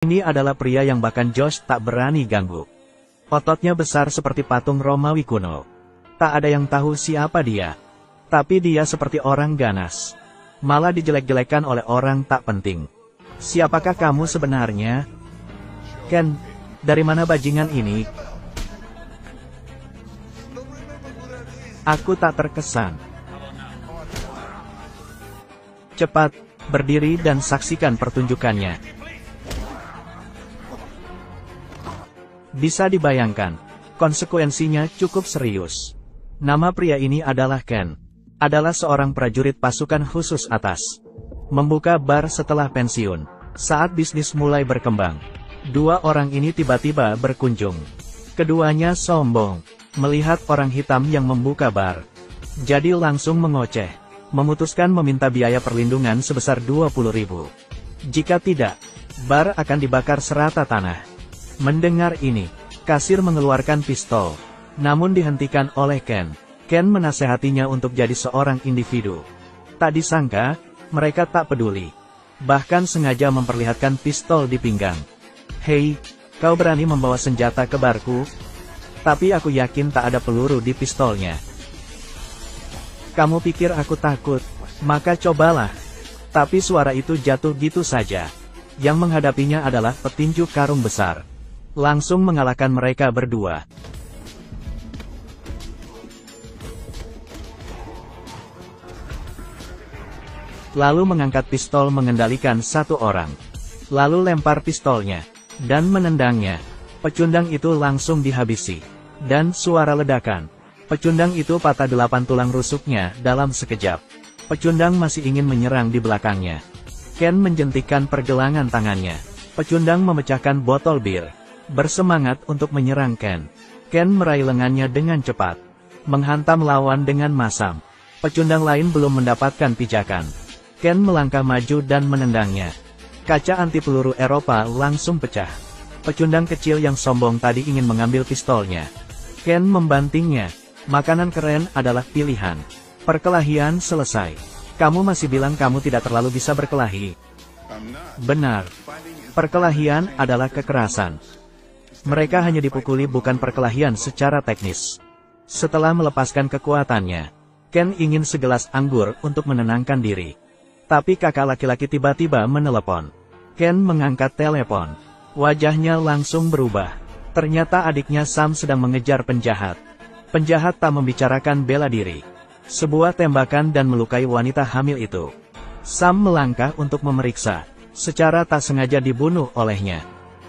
Ini adalah pria yang bahkan Josh tak berani ganggu. Ototnya besar seperti patung Romawi kuno. Tak ada yang tahu siapa dia. Tapi dia seperti orang ganas. Malah dijelek-jelekan oleh orang tak penting. Siapakah kamu sebenarnya? Ken, dari mana bajingan ini? Aku tak terkesan. Cepat, berdiri dan saksikan pertunjukannya. Bisa dibayangkan, konsekuensinya cukup serius. Nama pria ini adalah Ken. Adalah seorang prajurit pasukan khusus atas. Membuka bar setelah pensiun. Saat bisnis mulai berkembang, dua orang ini tiba-tiba berkunjung. Keduanya sombong melihat orang hitam yang membuka bar. Jadi langsung mengoceh. Memutuskan meminta biaya perlindungan sebesar 20.000. Jika tidak, bar akan dibakar serata tanah. Mendengar ini, kasir mengeluarkan pistol. Namun dihentikan oleh Ken. Ken menasehatinya untuk jadi seorang individu. Tak disangka, mereka tak peduli. Bahkan sengaja memperlihatkan pistol di pinggang. Hei, kau berani membawa senjata ke barku? Tapi aku yakin tak ada peluru di pistolnya. Kamu pikir aku takut? Maka cobalah. Tapi suara itu jatuh gitu saja. Yang menghadapinya adalah petinju karung besar. Langsung mengalahkan mereka berdua. Lalu mengangkat pistol mengendalikan satu orang. Lalu lempar pistolnya. Dan menendangnya. Pecundang itu langsung dihabisi. Dan suara ledakan. Pecundang itu patah 8 tulang rusuknya dalam sekejap. Pecundang masih ingin menyerang di belakangnya. Ken menjentikkan pergelangan tangannya. Pecundang memecahkan botol bir. Bersemangat untuk menyerang Ken. Ken meraih lengannya dengan cepat. Menghantam lawan dengan masam. Pecundang lain belum mendapatkan pijakan. Ken melangkah maju dan menendangnya. Kaca anti peluru Eropa langsung pecah. Pecundang kecil yang sombong tadi ingin mengambil pistolnya. Ken membantingnya. Makanan keren adalah pilihan. Perkelahian selesai. Kamu masih bilang kamu tidak terlalu bisa berkelahi. Benar. Perkelahian adalah kekerasan. Mereka hanya dipukuli, bukan perkelahian secara teknis. Setelah melepaskan kekuatannya, Ken ingin segelas anggur untuk menenangkan diri. Tapi kakak laki-laki tiba-tiba menelepon. Ken mengangkat telepon. Wajahnya langsung berubah. Ternyata adiknya Sam sedang mengejar penjahat. Penjahat tak membicarakan bela diri. Sebuah tembakan dan melukai wanita hamil itu. Sam melangkah untuk memeriksa. Secara tak sengaja dibunuh olehnya.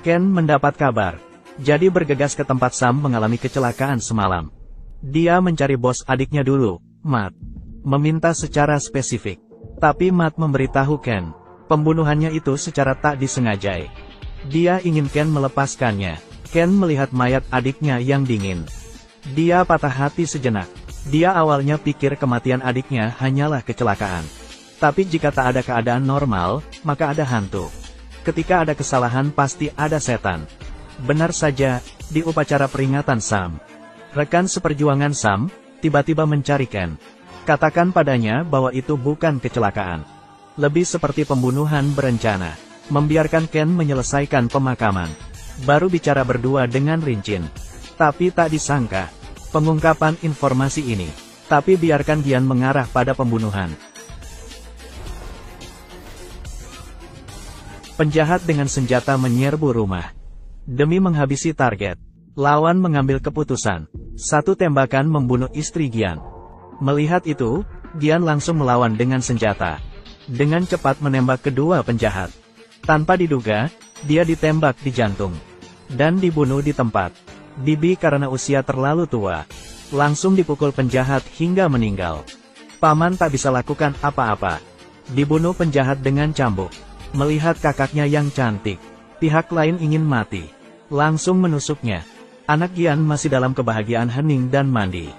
Ken mendapat kabar. Jadi bergegas ke tempat Sam mengalami kecelakaan semalam. Dia mencari bos adiknya dulu, Matt. Meminta secara spesifik. Tapi Matt memberitahu Ken. Pembunuhannya itu secara tak disengaja. Dia ingin Ken melepaskannya. Ken melihat mayat adiknya yang dingin. Dia patah hati sejenak. Dia awalnya pikir kematian adiknya hanyalah kecelakaan. Tapi jika tak ada keadaan normal, maka ada hantu. Ketika ada kesalahan pasti ada setan. Benar saja, di upacara peringatan Sam. Rekan seperjuangan Sam, tiba-tiba mencari Ken. Katakan padanya bahwa itu bukan kecelakaan. Lebih seperti pembunuhan berencana. Membiarkan Ken menyelesaikan pemakaman. Baru bicara berdua dengan Rincin. Tapi tak disangka, pengungkapan informasi ini. Tapi biarkan Gian mengarah pada pembunuhan. Penjahat dengan senjata menyerbu rumah. Demi menghabisi target, lawan mengambil keputusan. Satu tembakan membunuh istri Gian. Melihat itu, Gian langsung melawan dengan senjata. Dengan cepat menembak kedua penjahat. Tanpa diduga, dia ditembak di jantung. Dan dibunuh di tempat. Bibi karena usia terlalu tua. Langsung dipukul penjahat hingga meninggal. Paman tak bisa lakukan apa-apa. Dibunuh penjahat dengan cambuk. Melihat kakaknya yang cantik. Pihak lain ingin mati. Langsung menusuknya. Anak Gian masih dalam kebahagiaan hening dan mandi.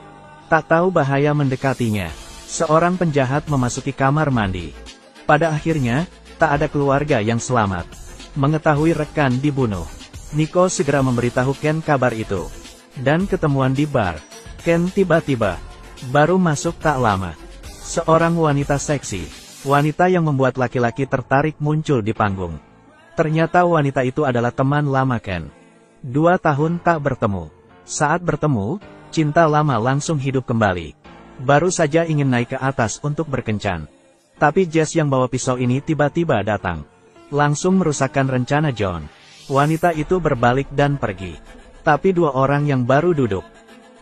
Tak tahu bahaya mendekatinya. Seorang penjahat memasuki kamar mandi. Pada akhirnya, tak ada keluarga yang selamat. Mengetahui rekan dibunuh, Nico segera memberitahu Ken kabar itu. Dan ketemuan di bar. Ken tiba-tiba baru masuk tak lama. Seorang wanita seksi. Wanita yang membuat laki-laki tertarik muncul di panggung. Ternyata wanita itu adalah teman lama Ken. 2 tahun tak bertemu. Saat bertemu, cinta lama langsung hidup kembali. Baru saja ingin naik ke atas untuk berkencan. Tapi Jess yang bawa pisau ini tiba-tiba datang. Langsung merusakkan rencana John. Wanita itu berbalik dan pergi. Tapi 2 orang yang baru duduk.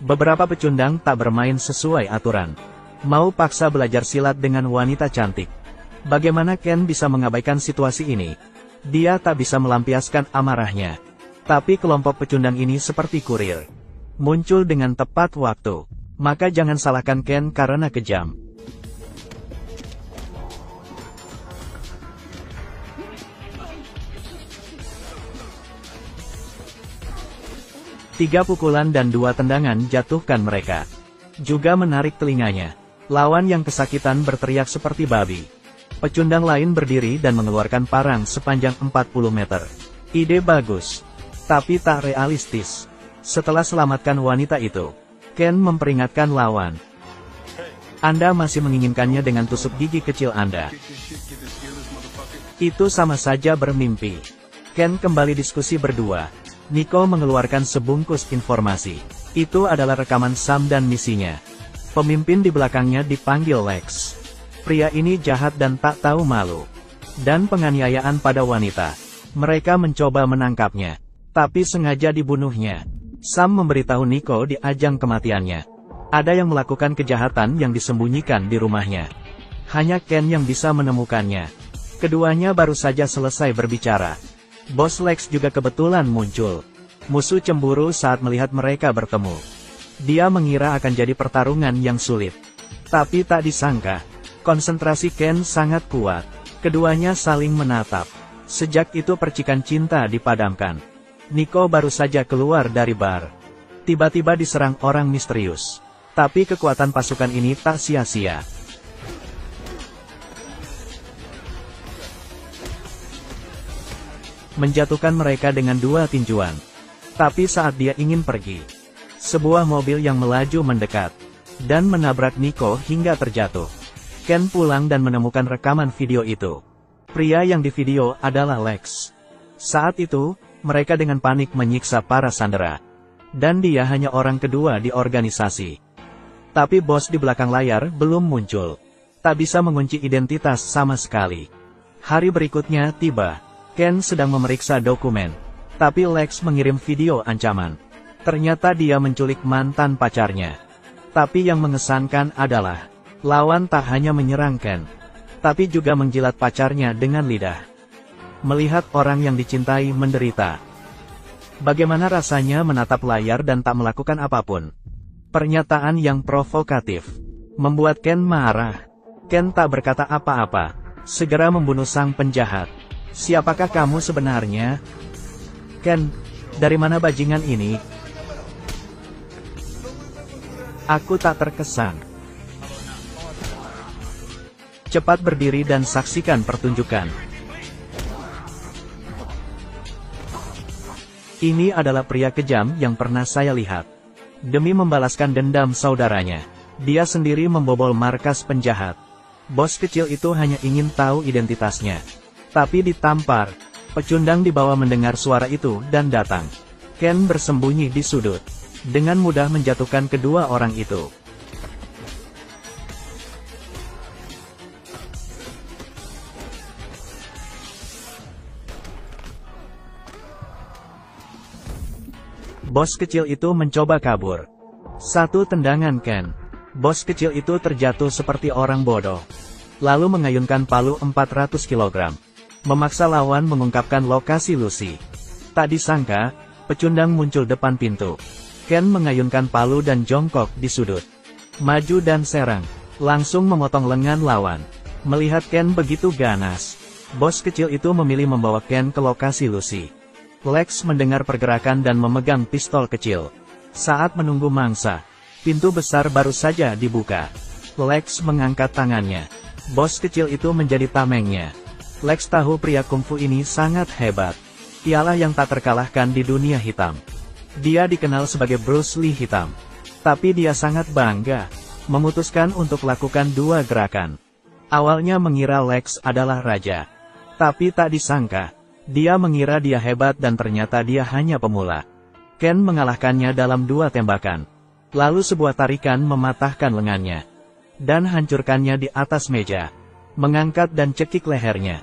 Beberapa pecundang tak bermain sesuai aturan. Mau paksa belajar silat dengan wanita cantik. Bagaimana Ken bisa mengabaikan situasi ini? Dia tak bisa melampiaskan amarahnya. Tapi kelompok pecundang ini seperti kurir. Muncul dengan tepat waktu. Maka jangan salahkan Ken karena kejam. Tiga pukulan dan 2 tendangan jatuhkan mereka. Juga menarik telinganya. Lawan yang kesakitan berteriak seperti babi. Pecundang lain berdiri dan mengeluarkan parang sepanjang 40 meter. Ide bagus. Tapi tak realistis. Setelah selamatkan wanita itu, Ken memperingatkan lawan. Anda masih menginginkannya dengan tusuk gigi kecil Anda. Itu sama saja bermimpi. Ken kembali diskusi berdua. Nico mengeluarkan sebungkus informasi. Itu adalah rekaman Sam dan misinya. Pemimpin di belakangnya dipanggil Lex. Pria ini jahat dan tak tahu malu. Dan penganiayaan pada wanita. Mereka mencoba menangkapnya. Tapi sengaja dibunuhnya. Sam memberitahu Nico di ajang kematiannya. Ada yang melakukan kejahatan yang disembunyikan di rumahnya. Hanya Ken yang bisa menemukannya. Keduanya baru saja selesai berbicara. Bos Lex juga kebetulan muncul. Musuh cemburu saat melihat mereka bertemu. Dia mengira akan jadi pertarungan yang sulit. Tapi tak disangka, konsentrasi Ken sangat kuat. Keduanya saling menatap. Sejak itu percikan cinta dipadamkan. Nico baru saja keluar dari bar. Tiba-tiba diserang orang misterius. Tapi kekuatan pasukan ini tak sia-sia. Menjatuhkan mereka dengan 2 tinjuan. Tapi saat dia ingin pergi, sebuah mobil yang melaju mendekat, dan menabrak Nico hingga terjatuh. Ken pulang dan menemukan rekaman video itu. Pria yang di video adalah Lex. Saat itu, mereka dengan panik menyiksa para sandera. Dan dia hanya orang kedua di organisasi. Tapi bos di belakang layar belum muncul. Tak bisa mengunci identitas sama sekali. Hari berikutnya tiba. Ken sedang memeriksa dokumen. Tapi Lex mengirim video ancaman. Ternyata dia menculik mantan pacarnya. Tapi yang mengesankan adalah, lawan tak hanya menyerang Ken, tapi juga menjilat pacarnya dengan lidah. Melihat orang yang dicintai menderita. Bagaimana rasanya menatap layar dan tak melakukan apapun? Pernyataan yang provokatif. Membuat Ken marah. Ken tak berkata apa-apa. Segera membunuh sang penjahat. Siapakah kamu sebenarnya? Ken, dari mana bajingan ini? Aku tak terkesan. Cepat berdiri dan saksikan pertunjukan. Ini adalah pria kejam yang pernah saya lihat. Demi membalaskan dendam saudaranya, dia sendiri membobol markas penjahat. Bos kecil itu hanya ingin tahu identitasnya. Tapi ditampar. Pecundang di bawah mendengar suara itu dan datang. Ken bersembunyi di sudut. Dengan mudah menjatuhkan kedua orang itu. Bos kecil itu mencoba kabur. 1 tendangan Ken. Bos kecil itu terjatuh seperti orang bodoh. Lalu mengayunkan palu 400 kg. Memaksa lawan mengungkapkan lokasi Lucy. Tak disangka, pecundang muncul depan pintu. Ken mengayunkan palu dan jongkok di sudut. Maju dan serang. Langsung memotong lengan lawan. Melihat Ken begitu ganas, bos kecil itu memilih membawa Ken ke lokasi Lucy. Lex mendengar pergerakan dan memegang pistol kecil. Saat menunggu mangsa, pintu besar baru saja dibuka. Lex mengangkat tangannya. Bos kecil itu menjadi tamengnya. Lex tahu pria kungfu ini sangat hebat. Ialah yang tak terkalahkan di dunia hitam. Dia dikenal sebagai Bruce Lee hitam. Tapi dia sangat bangga. Memutuskan untuk lakukan 2 gerakan. Awalnya mengira Lex adalah raja. Tapi tak disangka, Dia mengira dia hebat dan ternyata dia hanya pemula. Ken mengalahkannya dalam 2 tembakan. Lalu sebuah tarikan mematahkan lengannya. Dan hancurkannya di atas meja. Mengangkat dan cekik lehernya.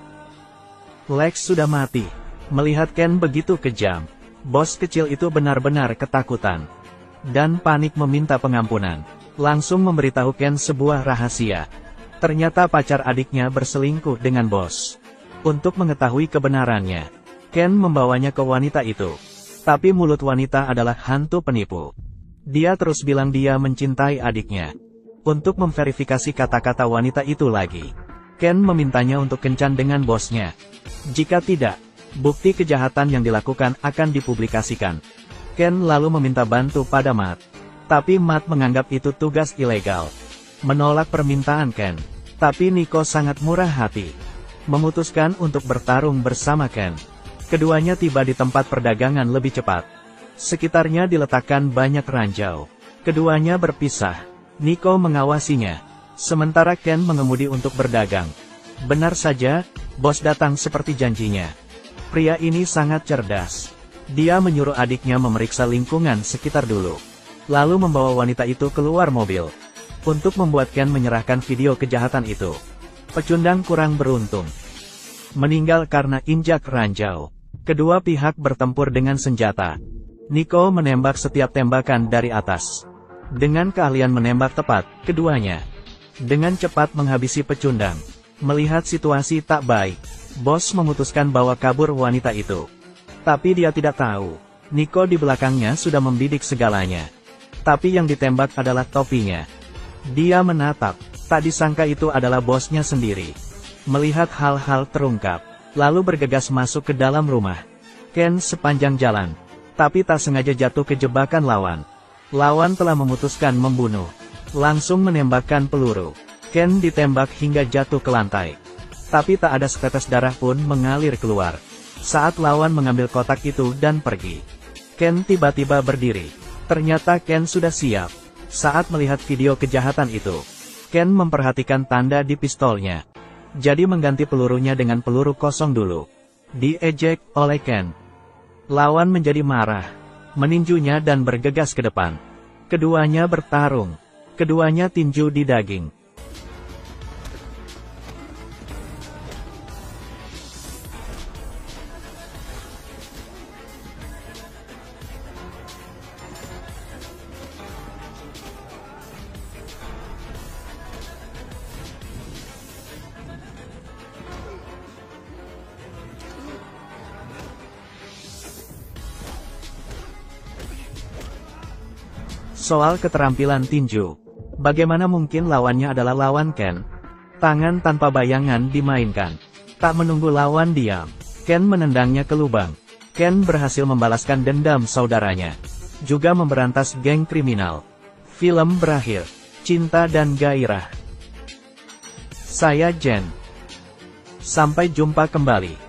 Lex sudah mati. Melihat Ken begitu kejam, bos kecil itu benar-benar ketakutan. Dan panik meminta pengampunan. Langsung memberitahu Ken sebuah rahasia. Ternyata pacar adiknya berselingkuh dengan bos. Untuk mengetahui kebenarannya, Ken membawanya ke wanita itu. Tapi mulut wanita adalah hantu penipu. Dia terus bilang dia mencintai adiknya. Untuk memverifikasi kata-kata wanita itu lagi, Ken memintanya untuk kencan dengan bosnya. Jika tidak, bukti kejahatan yang dilakukan akan dipublikasikan. Ken lalu meminta bantu pada Matt. Tapi Matt menganggap itu tugas ilegal. Menolak permintaan Ken. Tapi Nico sangat murah hati. Memutuskan untuk bertarung bersama Ken. Keduanya tiba di tempat perdagangan lebih cepat. Sekitarnya diletakkan banyak ranjau. Keduanya berpisah. Nico mengawasinya. Sementara Ken mengemudi untuk berdagang. Benar saja, bos datang seperti janjinya. Pria ini sangat cerdas. Dia menyuruh adiknya memeriksa lingkungan sekitar dulu. Lalu membawa wanita itu keluar mobil. Untuk membuat Ken menyerahkan video kejahatan itu. Pecundang kurang beruntung. Meninggal karena injak ranjau. Kedua pihak bertempur dengan senjata. Nico menembak setiap tembakan dari atas. Dengan keahlian menembak tepat, keduanya dengan cepat menghabisi pecundang. Melihat situasi tak baik, bos memutuskan bawa kabur wanita itu. Tapi dia tidak tahu, Nico di belakangnya sudah membidik segalanya. Tapi yang ditembak adalah topinya. Dia menatap, tak disangka itu adalah bosnya sendiri. Melihat hal-hal terungkap, lalu bergegas masuk ke dalam rumah. Ken sepanjang jalan, tapi tak sengaja jatuh ke jebakan lawan. Lawan telah memutuskan membunuh. Langsung menembakkan peluru. Ken ditembak hingga jatuh ke lantai. Tapi tak ada setetes darah pun mengalir keluar. Saat lawan mengambil kotak itu dan pergi, Ken tiba-tiba berdiri. Ternyata Ken sudah siap. Saat melihat video kejahatan itu, Ken memperhatikan tanda di pistolnya. Jadi mengganti pelurunya dengan peluru kosong dulu. Diejek oleh Ken. Lawan menjadi marah. Meninjunya dan bergegas ke depan. Keduanya bertarung. Keduanya tinju di daging. Soal keterampilan tinju. Bagaimana mungkin lawannya adalah lawan Ken? Tangan tanpa bayangan dimainkan. Tak menunggu lawan diam, Ken menendangnya ke lubang. Ken berhasil membalaskan dendam saudaranya. Juga memberantas geng kriminal. Film berakhir. Cinta dan gairah. Saya Jen. Sampai jumpa kembali.